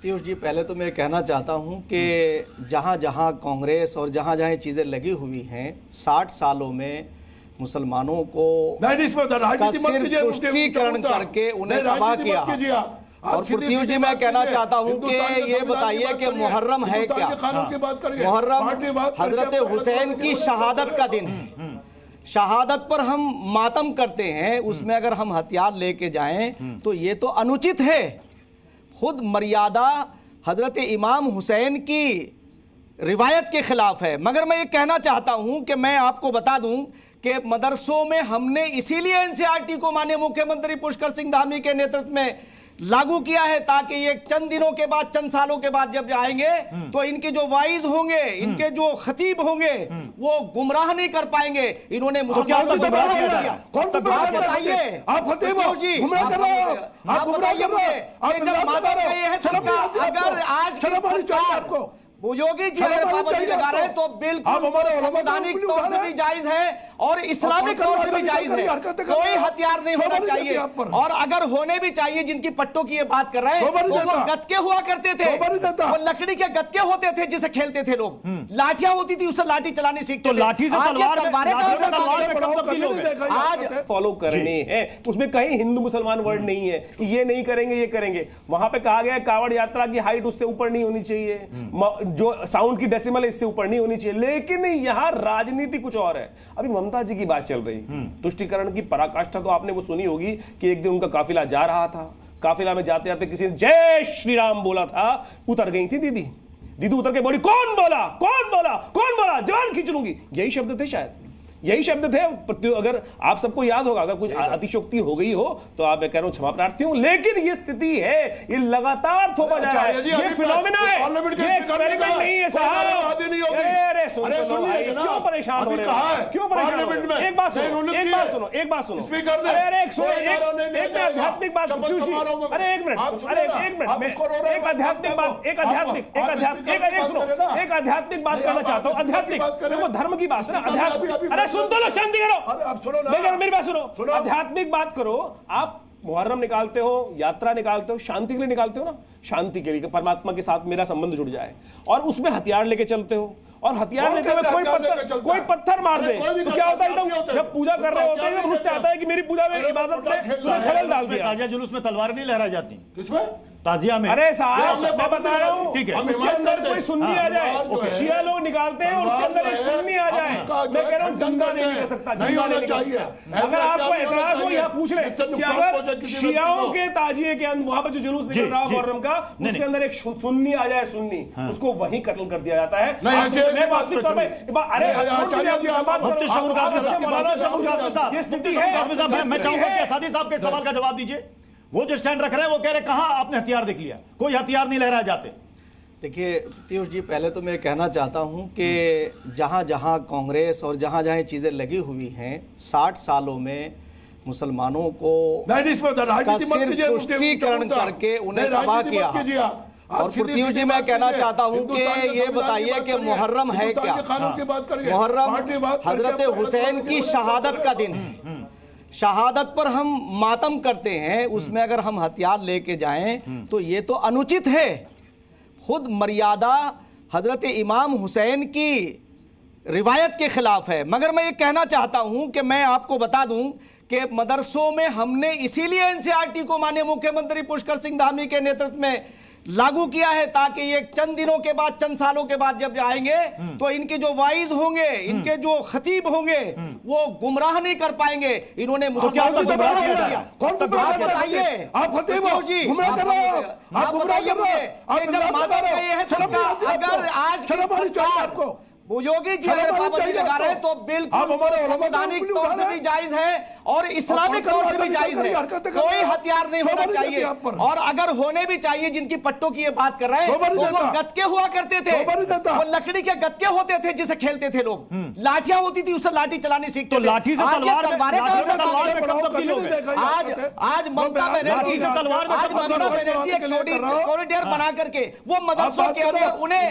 पीयूष जी, पहले तो मैं कहना चाहता हूं कि जहां जहां कांग्रेस और जहां जहां चीज़ें लगी हुई हैं 60 सालों में मुसलमानों को तुष्टीकरण करके उन्हें तबाह किया। और पीयूष जी, मैं कहना चाहता हूं कि ये बताइए कि मुहर्रम है क्या? मुहर्रम हजरत हुसैन की शहादत का दिन है। शहादत पर हम मातम करते हैं, उसमें अगर हम हथियार लेके जाएं तो ये तो अनुचित है। खुद मर्यादा हजरत इमाम हुसैन की रिवायत के खिलाफ है। मगर मैं ये कहना चाहता हूं कि मैं आपको बता दूं कि मदरसों में हमने इसीलिए एनसीईआरटी को माननीय मुख्यमंत्री पुष्कर सिंह धामी के नेतृत्व में लागू किया है, ताकि ये चंद दिनों के बाद, चंद सालों के बाद जब आएंगे तो इनके जो वाइज होंगे, इनके जो खतीब होंगे, वो गुमराह नहीं कर पाएंगे। इन्होंने मुसलमानों को गुमराह किया। आप बताइए, आप खतीब हो जी, आप बताइए मुझे, जब माता कही है तो अगर आज योगी जी पाबंदी लगा रहे हैं तो बिल्कुल संवैधानिक तौर से भी जायज है और इस्लामिक तौर से भी जायज है। कोई हथियार नहीं होना चाहिए, और अगर होने भी चाहिए, जिनकी पट्टों की ये बात कर रहे हैं, तो वो गतके हुआ करते थे, वो लकड़ी के गतके होते थे जिसे खेलते थे लोग। लाठियां होती थी, उससे लाठी चलाने सीखते थे। लाठी से आज फॉलो करनी है, उसमें कहीं हिंदू मुसलमान वर्ड नहीं है, ये नहीं करेंगे, ये करेंगे। वहां पे कहा गया कावड़ यात्रा की हाइट उससे ऊपर नहीं होनी चाहिए, जो साउंड की डेसिमल है इससे ऊपर नहीं होनी चाहिए। लेकिन यहां राजनीति कुछ और है। अभी ममता जी की बात चल रही, तुष्टीकरण की पराकाष्ठा तो आपने वो सुनी होगी कि एक दिन उनका काफिला जा रहा था, काफिला में जाते जाते किसी ने जय श्री राम बोला था, उतर गई थी दीदी उतर के बोली, कौन बोला, जान खींच लूंगी। यही शब्द थे, शायद यही शब्द थे। अगर आप सबको याद होगा, अगर कुछ अतिशोक्ति हो गई हो तो आप, मैं कह रहा हूं, क्षमा प्रार्थी हूं, लेकिन ये स्थिति है, ये लगातार थोपा जा रहा है, ये फिनोमेना है, ये एक्सपेरिमेंट नहीं है साहब। अरे क्यों परेशान हो रहे हो, क्यों परेशान हो रहे हो? एक बात सुनो, अरे एक आध्यात्मिक बात, अरे एक मिनट, एक आध्यात्मिक बात करना चाहता हूं। आध्यात्मिक देखो, धर्म की बात है, आध्यात्मिक, सुन तो लो, शांति करो, मेरी बात सुनो। आध्यात्मिक बात करो। आप मुहर्रम निकालते हो, यात्रा निकालते हो, शांति के लिए निकालते हो ना, शांति के लिए, परमात्मा के साथ मेरा संबंध जुड़ जाए, और उसमें हथियार लेके चलते हो, और हथियार लेते हुए कोई पत्थर मार दे तो क्या होता है? जब पूजा कर रहे होते हैं, रुष्ट आता है कि मेरी पूजा में, इबादत में खलल डाल दिया। ताजिया जुलूस में तलवार नहीं लहराई जाती, किसमें? ताजिया में। अरे साहब, मैं बता रहा हूँ, ठीक है, उसके अंदर कोई सुन्नी आ जाए, शिया लोग निकालते हैं और उसके अंदर एक सुन्नी आ जाए, मैं कह रहा हूँ जिंदा नहीं निकल सकता, जिंदा नहीं निकल सकता। अगर आपको एतराज हो, यहाँ पूछ रहे कि अगर शियाओं के ताजिए के अंदर वहां पर जो जुलूस निकल रहा है मुहर्रम का, उसके अंदर एक सुन्नी आ जाए, सुन्नी, उसको वहीं कत्ल कर दिया जाता है। मैं चाहूंगा कि सादी साहब के सवाल का जवाब दीजिए। वो जो स्टैंड रख रहे हैं, वो कह रहे कहां आपने हथियार देख लिया, कोई हथियार नहीं लहराए जाते। देखिए पीयूष जी, पहले तो मैं कहना चाहता हूं कि जहां जहां कांग्रेस और जहां जहां चीज़ें लगी हुई हैं 60 सालों में मुसलमानों को तुष्टीकरण करके उन्हें तबाह किया। और पीयूष जी, मैं कहना चाहता हूं कि ये बताइए कि मुहर्रम है क्या? मुहर्रम हजरत हुसैन की शहादत का दिन है। शहादत पर हम मातम करते हैं, उसमें अगर हम हथियार लेके जाएं तो ये तो अनुचित है। खुद मर्यादा हजरत इमाम हुसैन की रिवायत के खिलाफ है। मगर मैं ये कहना चाहता हूं कि मैं आपको बता दूं कि मदरसों में हमने इसीलिए एनसीईआरटी को माननीय मुख्यमंत्री पुष्कर सिंह धामी के नेतृत्व में लागू किया है, ताकि ये चंद दिनों के बाद, चंद सालों के बाद जब आएंगे तो इनके जो वाइज होंगे, इनके जो खतीब होंगे, वो गुमराह नहीं कर पाएंगे। इन्होंने मुसलमानों को गुमराह किया। बताइए, आप खतीब हो जी, आप बताइए मुझे, जब माता कही है तो अगर आज योगी जी पाबंदी लगा रहे हैं तो बिल्कुल संवैधानिक तौर से भी जायज है और इस्लामिक तौर से भी जायज है। कोई हथियार नहीं होना चाहिए, और अगर होने भी चाहिए, जिनकी पट्टों की ये बात कर रहे हैं, तो वो गतके हुआ करते थे, वो लकड़ी के गतके होते थे जिसे खेलते थे लोग। लाठियां होती थी, उससे लाठी चलाने सीखते थे। लाठी से तलवार आज ममता बनर्जी एक कॉरिडोर बना करके वो मदरसों के अंदर उन्हें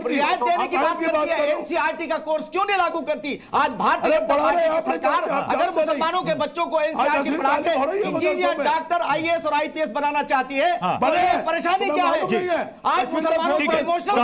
रियायत देने की बात करती एनसीईआरटी का कोर्स क्यों नहीं लागू करती? आज भारतीय जनता पार्टी की सरकार अगर मुसलमानों के बच्चों को एनसीईआरटी पढ़ा के इंजीनियर, डॉक्टर, आईएएस और आईपीएस बनाना चाहती है, परेशानी क्या है? आज मुसलमानों को इमोशनल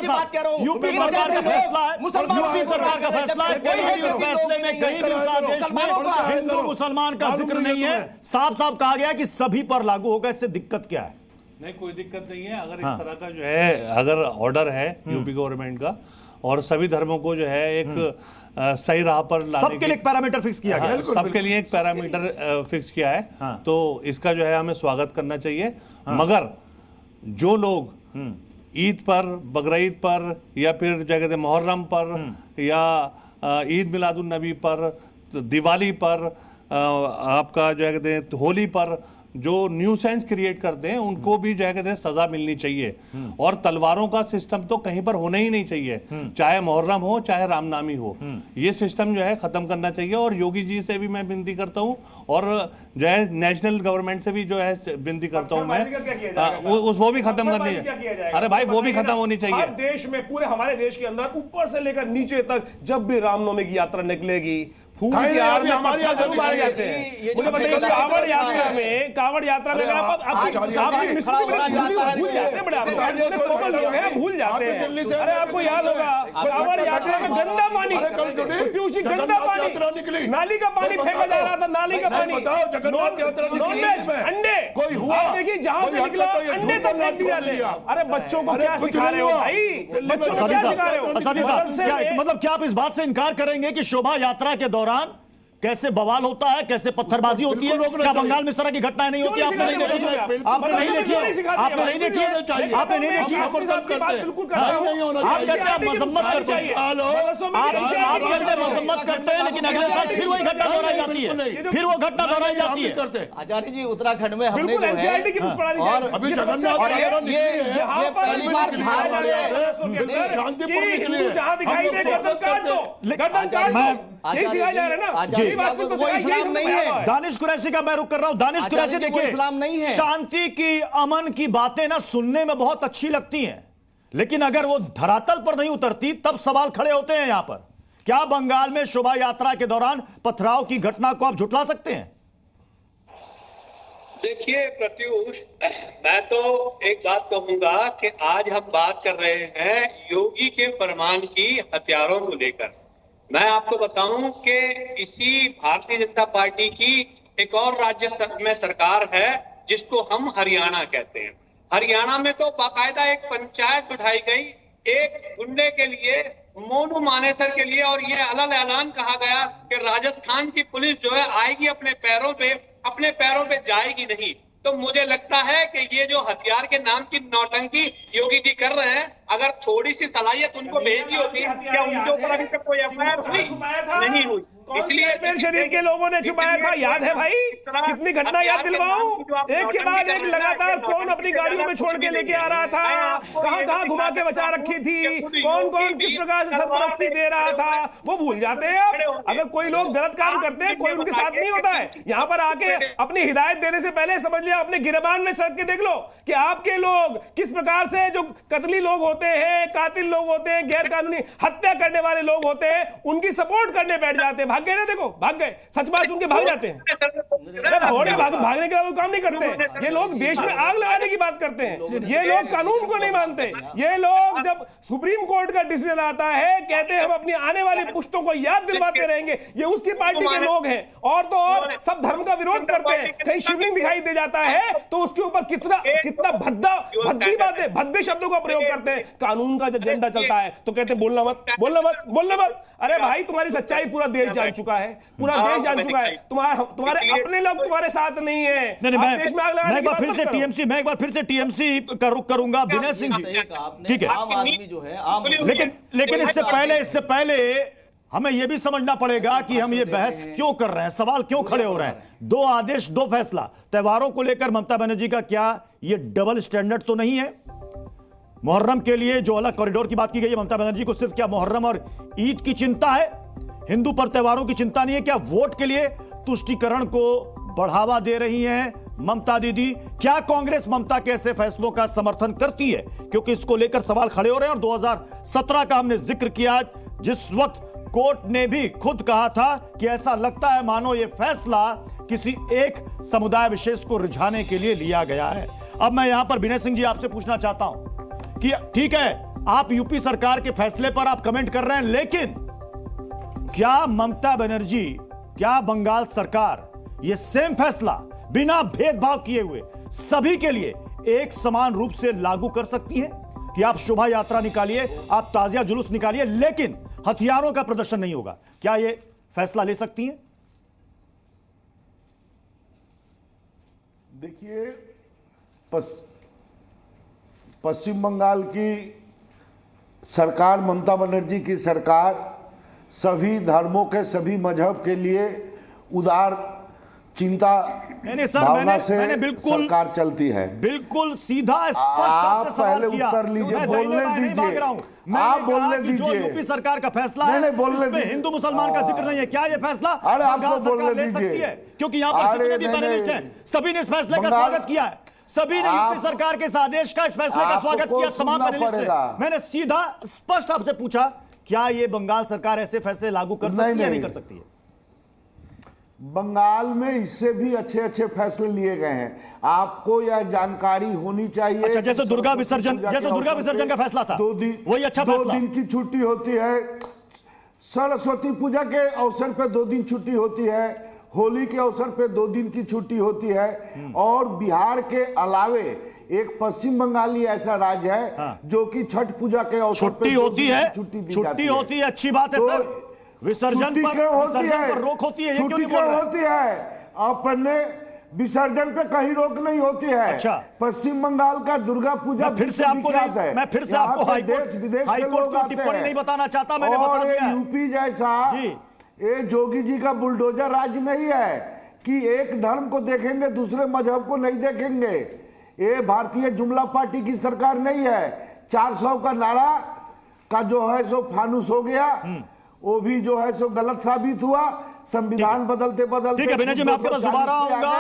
बात कर रहा हूँ। यूपी सरकार का फैसला है, यूपी सरकार का फैसला है, फैसले में कहीं भी देश में हिंदू मुसलमान का जिक्र नहीं है। साफ साफ कहा गया कि सभी पर लागू होगा। इससे दिक्कत क्या है? नहीं, कोई दिक्कत नहीं है। अगर इस तरह का जो है अगर ऑर्डर है यूपी गवर्नमेंट का और सभी धर्मों को जो है एक सही राह पर लाने सबके लिए एक पैरामीटर फिक्स किया गया, सबके लिए एक पैरामीटर फिक्स किया है, तो इसका जो है हमें स्वागत करना चाहिए। मगर जो लोग ईद पर, बकरीद पर या फिर क्या कहते हैं मुहर्रम पर या ईद मिलादुन नबी पर, दिवाली पर, आपका जो है कहते हैं होली पर जो न्यूसेंस क्रिएट करते हैं उनको भी जो है कहते हैं सजा मिलनी चाहिए। और तलवारों का सिस्टम तो कहीं पर होना ही नहीं चाहिए, चाहे मुहर्रम हो चाहे रामनामी हो। ये सिस्टम जो है खत्म करना चाहिए। और योगी जी से भी मैं विनती करता हूँ और जो है नेशनल गवर्नमेंट से भी जो है विनती करता हूँ मैं, वो भी खत्म करनी है। अरे भाई वो भी खत्म होनी चाहिए। देश में, पूरे हमारे देश के अंदर ऊपर से लेकर नीचे तक जब भी रामनवमी की यात्रा निकलेगी, फूल की आड़ में हमारे मारे जाते हैं। मुझे बताइए कांवड़ यात्रा में भूल जाते हैं, भूल जाते हैं। अरे आपको याद होगा कांवड़ यात्रा में गंदा पानी, गंदा पानी, नाली का पानी फेंका जा रहा था, नाली का पानी, अंडे, कोई हुआ देखिए जहां से निकला अंडे तक फेंक दिया। अरे बच्चों को क्या सिखा रहे हो भाई? बच्चों को क्या सिखा रहे हो? मतलब क्या आप इस बात से इनकार करेंगे कि शोभा यात्रा के दौरान कैसे बवाल होता है, कैसे पत्थरबाजी होती है? क्या बंगाल में इस तरह की घटनाएं नहीं होती? आपने नहीं देखी? आपने नहीं देखी? आपने नहीं देखी? आपने नहीं देखी? आप कहते हैं मजम्मत करते हैं, आप कहते हैं मजम्मत करते हैं, लेकिन अगले साल फिर वही घटना दोहराई जाती है, फिर वो घटना दोहराई जाती है। आचार्य जी, उत्तराखंड में हमने जो है अभी दानिश कुरैशी का मैं रुक कर रहा हूं। दानिश कुरैशी, देखिए इस्लाम नहीं है। शांति की, अमन की बातें ना सुनने में बहुत अच्छी लगती हैं, लेकिन अगर वो धरातल पर नहीं उतरती तब सवाल खड़े होते हैं यहां पर। क्या बंगाल में शोभा यात्रा के दौरान पथराव की घटना को आप झुठला सकते हैं? देखिए प्रत्युष, मैं तो एक बात कहूंगा कि आज हम बात कर रहे हैं योगी के फरमान की हथियारों को लेकर। मैं आपको बताऊं कि इसी भारतीय जनता पार्टी की एक और राज्य में सरकार है जिसको हम हरियाणा कहते हैं। हरियाणा में तो बाकायदा एक पंचायत बिठाई गई एक गुंडे के लिए, मोनू मानेसर के लिए, और ये अलग ऐलान कहा गया कि राजस्थान की पुलिस जो है आएगी अपने पैरों पे जाएगी नहीं। तो मुझे लगता है कि ये जो हथियार के नाम की नौटंकी योगी जी कर रहे हैं, अगर थोड़ी सी सलाहियत उनको भेजी होती, क्या उनके ऊपर अभी तक कोई एफआईआर हुई नहीं हुई? इसलिए शरीर के लोगों ने छुपाया था। याद है भाई, कितनी घटना याद दिलवाऊं, एक के बाद एक लगातार कौन अपनी गाड़ियों में छोड़ के लेके आ रहा था, कहां घुमा के बचा रखी थी, कौन किस प्रकार से सरपरस्ती दे रहा था, वो भूल जाते हैं आप। अगर कोई लोग गलत काम करते हैं, कोई उनके साथ नहीं होता है। यहाँ पर आके अपनी हिदायत देने से पहले समझ लिया, अपने गिरबान में सर के देख लो कि आपके लोग किस प्रकार से, जो कतली लोग होते हैं, कातिल लोग होते हैं, गैर कानूनी हत्या करने वाले लोग होते हैं, उनकी सपोर्ट करने बैठ जाते हैं। भाग गए ना, देखो भाग गए, सच बात सुन के भाग जाते हैं। भागने के लिए काम नहीं करते। ये लोग देश में आग लगाने की बात करते हैं, ये लोग कानून को नहीं मानते। ये लोग जब सुप्रीम कोर्ट का डिसीजन आता है, कहते हैं हम अपनी आने वाली पुश्तों को याद दिलवाते रहेंगे। ये उसकी पार्टी के लोग हैं, और तो और सब धर्म का विरोध करते हैं। कहीं शिवलिंग दिखाई दे जाता है तो उसके ऊपर कितना भद्दी बातें, भद्दे शब्दों का प्रयोग करते हैं। कानून का जब झंडा चलता है तो कहते हैं बोलना मत। अरे भाई, तुम्हारी सच्चाई पूरा देश जान चुका है, पूरा देश जान चुका है। तुम्हारे अपने लोग तुम्हारे साथ नहीं है। देश में आग लगाने की बात फिर से टीएमसी, मैं एक बार फिर से टीएमसी का रुख करूंगा। विनय सिंह जी, ठीक है, आम आदमी जो है लेकिन इससे पहले हमें यह भी समझना पड़ेगा कि हम ये बहस क्यों कर रहे हैं, सवाल क्यों खड़े हो रहे हैं। 2 आदेश 2 फैसला, त्योहारों को लेकर ममता बनर्जी का क्या ये डबल स्टैंडर्ड तो नहीं है? मुहर्रम के लिए जो अलग कॉरिडोर की बात की गई है, ममता बनर्जी को सिर्फ क्या मुहर्रम और ईद की चिंता है, हिंदू पर त्योहारों की चिंता नहीं है? क्या वोट के लिए तुष्टीकरण को बढ़ावा दे रही हैं ममता दीदी, क्या कांग्रेस ममता के ऐसे फैसलों का समर्थन करती है? क्योंकि इसको लेकर सवाल खड़े हो रहे हैं। और 2017 का हमने जिक्र किया, जिस वक्त कोर्ट ने भी खुद कहा था कि ऐसा लगता है मानो यह फैसला किसी एक समुदाय विशेष को रिझाने के लिए लिया गया है। अब मैं यहां पर विनय सिंह जी आपसे पूछना चाहता हूं कि ठीक है, आप यूपी सरकार के फैसले पर आप कमेंट कर रहे हैं, लेकिन क्या ममता बनर्जी, क्या बंगाल सरकार यह सेम फैसला बिना भेदभाव किए हुए सभी के लिए एक समान रूप से लागू कर सकती है कि आप शोभा यात्रा निकालिए, आप ताजिया जुलूस निकालिए, लेकिन हथियारों का प्रदर्शन नहीं होगा? क्या यह फैसला ले सकती है? देखिए, पश्चिम बंगाल की सरकार, ममता बनर्जी की सरकार सभी धर्मों के, सभी मजहब के लिए उदार चिंता भावना से सरकार चलती है। बिल्कुल सीधा स्पष्ट आप आपसे सवाल पहले किया। उत्तर लीजिए, बोलने दीजिए, आप बोलने जो दीजिए। यूपी सरकार का फैसला है, नहीं, बोलने इसमें दीजिए। हिंदू मुसलमान का जिक्र नहीं है। क्या ये फैसला अरे आपको बंगाल सरकार बोलने ले सकती दीजिए। है? क्योंकि यहाँ पर जितने भी पैनलिस्ट हैं, सभी ने इस फैसले का स्वागत किया है। सभी ने यूपी सरकार के इस आदेश का, इस फैसले का स्वागत किया। तमाम पैनलिस्ट ने। मैंने सीधा स्पष्ट आपसे पूछा, क्या ये बंगाल सरकार ऐसे फैसले लागू कर सकती है, नहीं कर सकती है? बंगाल में इससे भी अच्छे अच्छे फैसले लिए गए हैं। आपको यह जानकारी होनी चाहिए। अच्छा, जैसे दुर्गा विसर्जन का फैसला था, वही अच्छा फैसला। 2 दिन की छुट्टी होती है। सरस्वती पूजा के अवसर पर 2 दिन छुट्टी होती है। होली के अवसर पर 2 दिन की छुट्टी होती है। और बिहार के अलावे एक पश्चिम बंगाल ही ऐसा राज्य है जो कि छठ पूजा के अवसर पर छुट्टी होती है, छुट्टी होती है, अच्छी बात है सर। विसर्जन पर रोक होती है, छुट्टी क्यों होती है? अपने विसर्जन पे कहीं रोक नहीं होती है। अच्छा। पश्चिम बंगाल का दुर्गा पूजा मैं फिर से आपको देश विदेश से लोग आते हैं। नहीं बताना चाहता, मैंने और बता दिया। यूपी जैसा ये जोगी जी का बुलडोजर राज्य नहीं है कि एक धर्म को देखेंगे दूसरे मजहब को नहीं देखेंगे। ये भारतीय जुमला पार्टी की सरकार नहीं है। 400 का नारा का जो है सो फानुस हो गया, वो भी जो है सो गलत साबित हुआ। संविधान बदलते बदलते ठीक है विनय जी, मैं आपके पास दोबारा आऊंगा।